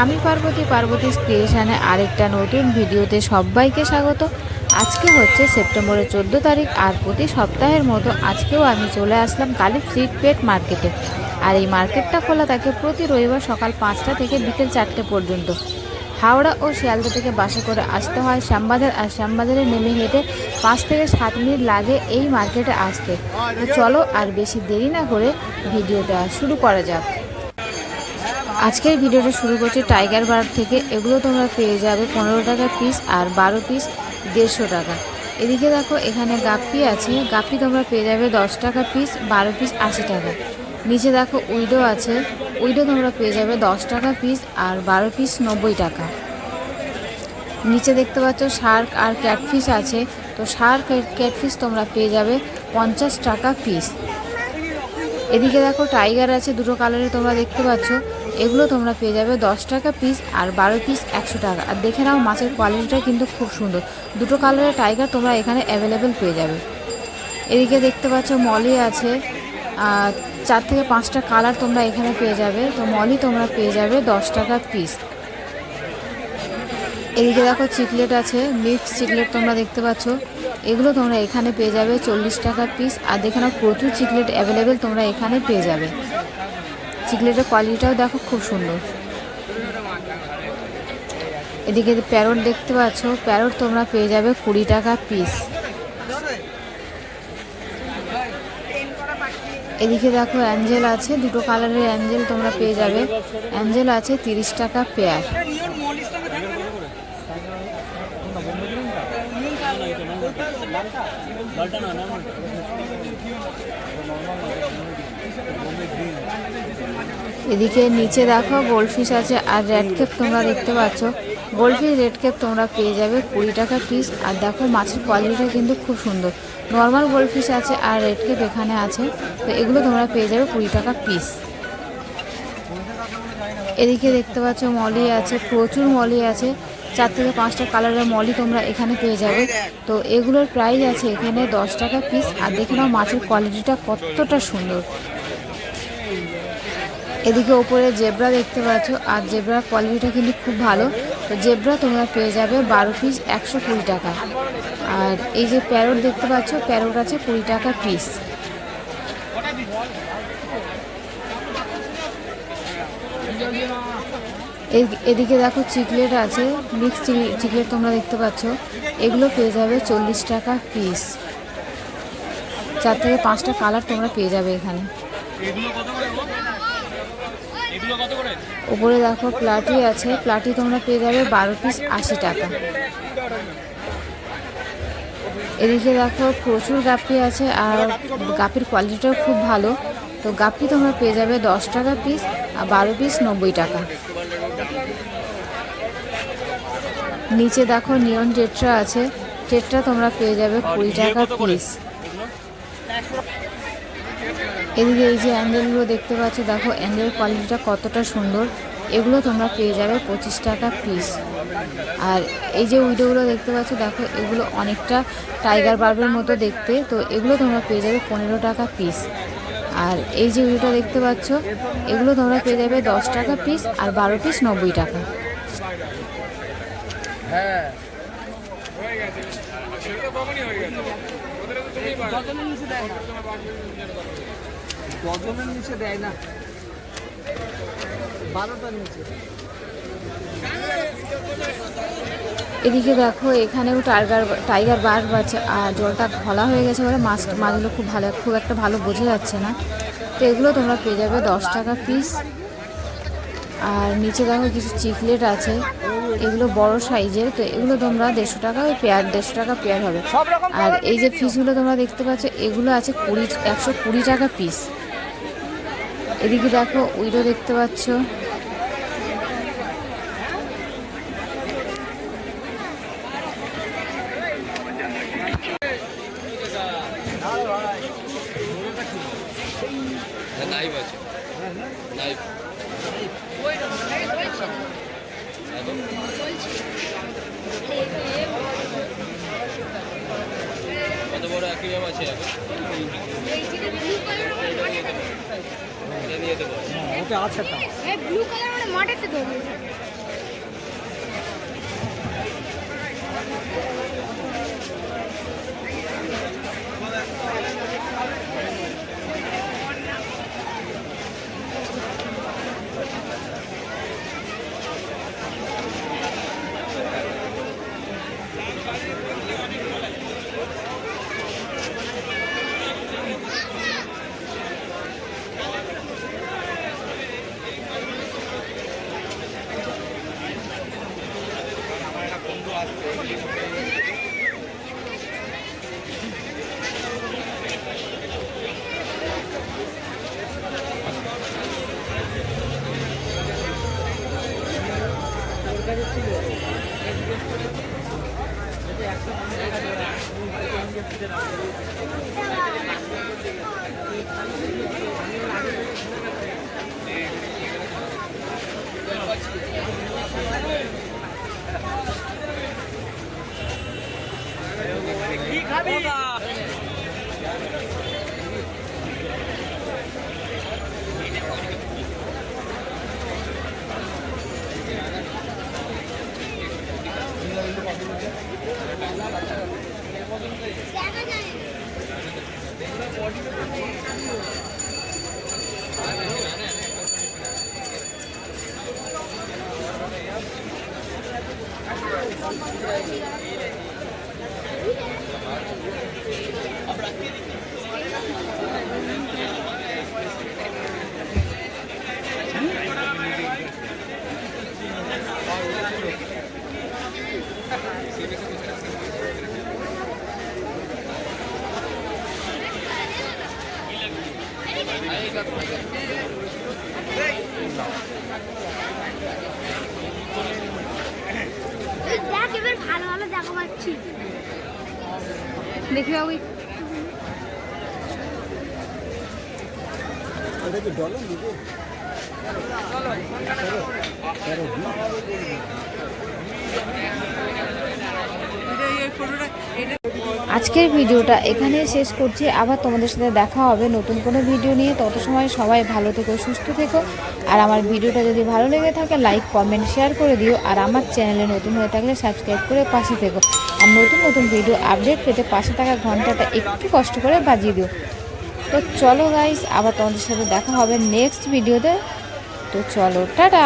আমি পার্বতীস ক্রিয়েশনে আরেকটা নতুন ভিডিওতে সবাইকে স্বাগত। আজকে হচ্ছে সেপ্টেম্বরের 14 তারিখ, আর প্রতি সপ্তাহের মতো আজকেও আমি চলে আসলাম কালী স্ট্রিট পেট মার্কেটে। আর এই মার্কেটটা খোলা থাকে প্রতি রবিবার সকাল 5টা থেকে বিকেল 4টে পর্যন্ত। হাওড়া ও শিয়ালদা থেকে বাসে করে আসতে হয় শ্যামবাজার, আর শ্যামবাজারে নেমে হেঁটে 5 থেকে 7 মিনিট লাগে এই মার্কেটে আসতে। তো চলো আর বেশি দেরি না করে ভিডিওটা শুরু করা যাক। আজকের ভিডিওটা শুরু করছি টাইগার বার্ড থেকে। এগুলো তোমরা পেয়ে যাবে 15 টাকা পিস আর 12 পিস 150 টাকা। এদিকে দেখো এখানে গাপ্পি আছে, গাপ্পি তোমরা পেয়ে যাবে 10 টাকা পিস, 12 পিস 80 টাকা। নিচে দেখো উইডো আছে, উইডো তোমরা পেয়ে যাবে 10 টাকা পিস আর 12 পিস 90 টাকা। নিচে দেখতে পাচ্ছ শার্ক আর ক্যাটফিশ আছে, তো শার্ক ক্যাটফিশ তোমরা পেয়ে যাবে 50 টাকা পিস। এদিকে দেখো টাইগার আছে দুটো কালারে তোমরা দেখতে পাচ্ছ, এগুলো তোমরা পেয়ে যাবে 10 টাকা পিস আর 12 পিস 100 টাকা। আর দেখে নাও মাছের কোয়ালিটিটা কিন্তু খুব সুন্দর, দুটো কালারের টাইগার তোমরা এখানে অ্যাভেলেবেল পেয়ে যাবে। এদিকে দেখতে পাচ্ছ মলি আছে, 4 থেকে 5টা কালার তোমরা এখানে পেয়ে যাবে, তো মলি তোমরা পেয়ে যাবে 10 টাকা পিস। এদিকে দেখো চিকলেট আছে, মিক্স চিকলেট তোমরা দেখতে পাচ্ছ, এগুলো তোমরা এখানে পেয়ে যাবে 40 টাকা পিস। আর দেখে নাও প্রচুর চিকলেট অ্যাভেলেবেল তোমরা এখানে পেয়ে যাবে। চিকলেটের কোয়ালিটিটাও দেখো খুব সুন্দর। এদিকে প্যারট দেখতে পাচ্ছ, প্যারট তোমরা পেয়ে যাবে 20 টাকা পিস। এদিকে দেখো অ্যাঞ্জেল আছে, দুটো কালারের অ্যাঞ্জেল তোমরা পেয়ে যাবে, অ্যাঞ্জেল আছে 30 টাকা পেয়ার। এদিকে নিচে দেখো গোল্ডফিশ আছে আর রেড কেপ তোমরা দেখতে পাচ্ছ, গোল্ডফিশ রেড কেপ তোমরা পেয়ে যাবে 20 টাকা পিস। আর দেখো মাছের কোয়ালিটিটা কিন্তু খুব সুন্দর, নর্মাল গোল্ডফিশ আছে আর রেড কেপ এখানে আছে, তো এগুলো তোমরা পেয়ে যাবে 20 টাকা পিস। এদিকে দেখতে পাচ্ছ মলি আছে, প্রচুর মলি আছে, 4 থেকে 5টা কালারের মলি তোমরা এখানে পেয়ে যাবে, তো এগুলোর প্রাইস আছে এখানে 10 টাকা পিস। আর দেখে নাও মাছের কোয়ালিটিটা কতটা সুন্দর। এদিকে ওপরে জেব্রা দেখতে পাচ্ছ, আর জেব্রার কোয়ালিটিটা কিন্তু খুব ভালো, তো জেব্রা তোমরা পেয়ে যাবে 12 পিস 120 টাকা। আর এই যে প্যারট দেখতে পাচ্ছ, প্যারট আছে 20 টাকা পিস। এদিকে দেখো চিকলেট আছে, মিক্স চিকলেট তোমরা দেখতে পাচ্ছ, এগুলো পেয়ে যাবে 40 টাকা পিস। 4 থেকে 5টা কালার তোমরা পেয়ে যাবে এখানে। উপরে দেখো প্লাটি আছে, প্লাটি তোমরা পেয়ে যাবে 12 পিস 80 টাকা। এদিকে দেখো প্রচুর গাপ্পি আছে, আর গাপ্পির কোয়ালিটিটাও খুব ভালো, তো গাপ্পি তোমরা পেয়ে যাবে 10 টাকা পিস আর 12 পিস 90 টাকা। নিচে দেখো নিয়ন টেট্রা আছে, টেট্রা তোমরা পেয়ে যাবে 20 টাকা পিস। এদিকে এই যে অ্যাঞ্জেলগুলো দেখতে পাচ্ছ, দেখো অ্যাঞ্জেল কোয়ালিটিটা কতটা সুন্দর, এগুলো তোমরা পেয়ে যাবে 25 টাকা পিস। আর এই যে উইডোগুলো দেখতে পাচ্ছ, দেখো এগুলো অনেকটা টাইগার বার্বের মতো দেখতে, তো এগুলো তোমরা পেয়ে যাবে 15 টাকা পিস। আর এই যে উইডোটা দেখতে পাচ্ছ, এগুলো তোমরা পেয়ে যাবে 10 টাকা পিস আর 12 পিস 90 টাকা। এদিকে দেখো এখানেও টাইগার বার্ড আছে, আর জলটা ঘোলা হয়ে গেছে বলে মাছগুলো খুব একটা ভালো বোঝা যাচ্ছে না, তো এগুলো তোমরা পেয়ে যাবে 10 টাকা পিস। আর নিচে দেখো কিছু চিকলেট আছে, এগুলো বড় সাইজের, তো এগুলো তোমরা 150 টাকা পেয়ার, 150 টাকা পেয়ার হবে। আর এই যে ফিশগুলো তোমরা দেখতে পাচ্ছ, এগুলো আছে 120 টাকা পিস। এদিকে দেখো উইডো দেখতে পাচ্ছ, কত বড় অ্যাকুয়ারিয়াম আছে এখন? ওটা আছে, ব্লু কালার মানে মাঠেতে ধরে দেখ এবার ভালো ভালো দেখা পাচ্ছি দেখি বাবু এটা কি ডলার দিবে আজকের ভিডিওটা এখানেই শেষ করছি। আবার তোমাদের সাথে দেখা হবে নতুন কোনো ভিডিও নিয়ে। তত সময় সবাই ভালো থেকো, সুস্থ থেকো। আর আমার ভিডিওটা যদি ভালো লেগে থাকে লাইক কমেন্ট শেয়ার করে দিও। আর আমার চ্যানেলে নতুন হয়ে থাকলে সাবস্ক্রাইব করে পাশে থেকো। আর নতুন নতুন ভিডিও আপডেট পেতে পাশে থাকা ঘন্টাটা একটু কষ্ট করে বাজিয়ে দিও। তো চলো গাইস, আবার তোমাদের সাথে দেখা হবে নেক্সট ভিডিওতে। তো চলো, টাটা।